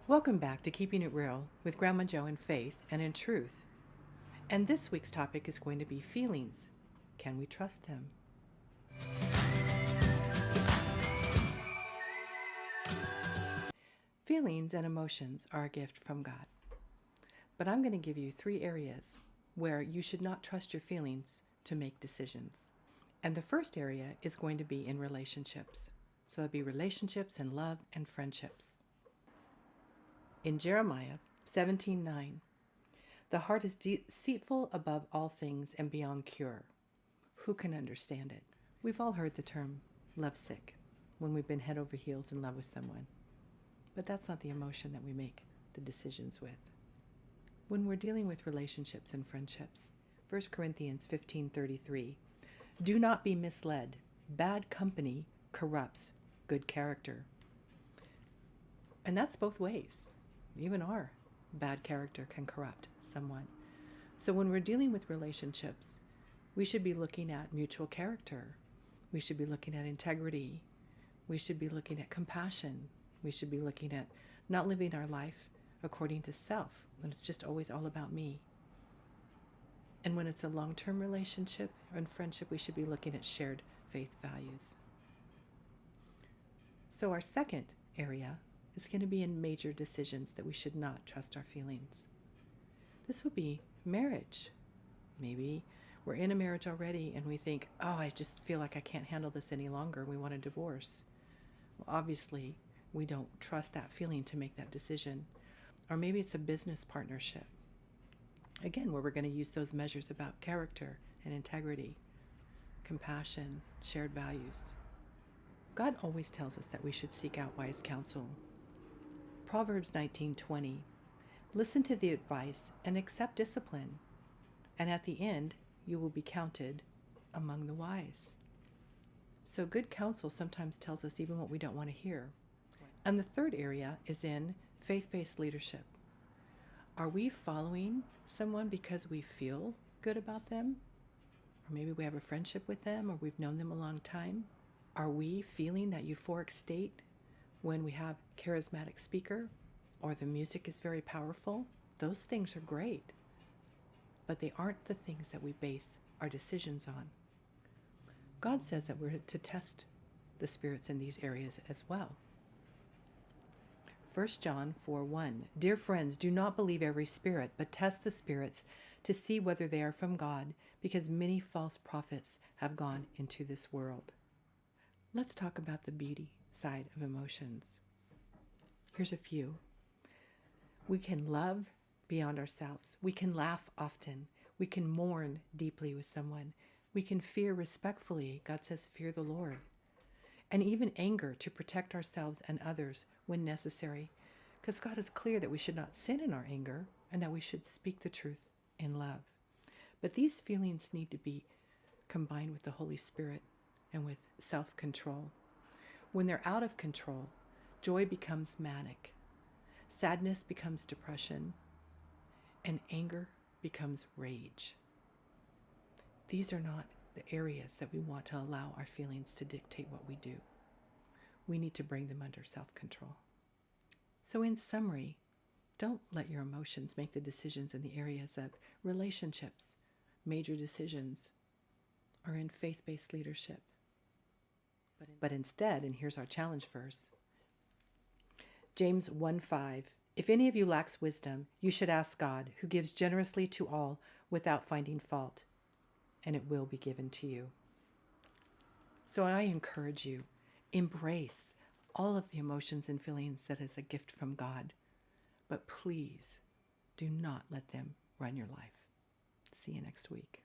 Welcome back to Keeping It Real with GmaJo in faith and in truth. And this week's topic is going to be feelings. Can we trust them? Feelings and emotions are a gift from God. But I'm going to give you 3 areas where you should not trust your feelings to make decisions. And the first area is going to be in relationships. So it'll be relationships and love and friendships. In Jeremiah 17:9, the heart is deceitful above all things and beyond cure. Who can understand it? We've all heard the term lovesick when we've been head over heels in love with someone. But that's not the emotion that we make the decisions with. When we're dealing with relationships and friendships, 1 Corinthians 15:33, do not be misled. Bad company corrupts good character. And that's both ways. Even our bad character can corrupt someone. So when we're dealing with relationships, we should be looking at mutual character. We should be looking at integrity. We should be looking at compassion. We should be looking at not living our life according to self, when it's just always all about me. And when it's a long-term relationship and friendship, we should be looking at shared faith values. So our second area is going to be in major decisions that we should not trust our feelings. This would be marriage. Maybe we're in a marriage already and we think, oh, I just feel like I can't handle this any longer. We want a divorce. Well, obviously, we don't trust that feeling to make that decision. Or maybe it's a business partnership. Again, where we're going to use those measures about character and integrity, compassion, shared values. God always tells us that we should seek out wise counsel. Proverbs 19:20, listen to the advice and accept discipline, and at the end you will be counted among the wise. So good counsel sometimes tells us even what we don't want to hear. And the third area is in faith-based leadership. Are we following someone because we feel good about them? Or maybe we have a friendship with them, or we've known them a long time? Are we feeling that euphoric state when we have a charismatic speaker, or the music is very powerful? Those things are great, but they aren't the things that we base our decisions on. God says that we're to test the spirits in these areas as well. 1 John 4:1, dear friends, do not believe every spirit, but test the spirits to see whether they are from God, because many false prophets have gone into this world. Let's talk about the beauty side of emotions. Here's a few. We can love beyond ourselves. We can laugh often. We can mourn deeply with someone. We can fear respectfully. God says, fear the Lord. And even anger to protect ourselves and others when necessary. Because God is clear that we should not sin in our anger and that we should speak the truth in love. But these feelings need to be combined with the Holy Spirit and with self-control. When they're out of control, joy becomes manic, sadness becomes depression, and anger becomes rage. These are not the areas that we want to allow our feelings to dictate what we do. We need to bring them under self-control. So in summary, don't let your emotions make the decisions in the areas of relationships, major decisions, or in faith-based leadership. But instead, and here's our challenge verse, James 1:5, if any of you lacks wisdom, you should ask God, who gives generously to all without finding fault, and it will be given to you. So I encourage you, embrace all of the emotions and feelings that is a gift from God, but please do not let them run your life. See you next week.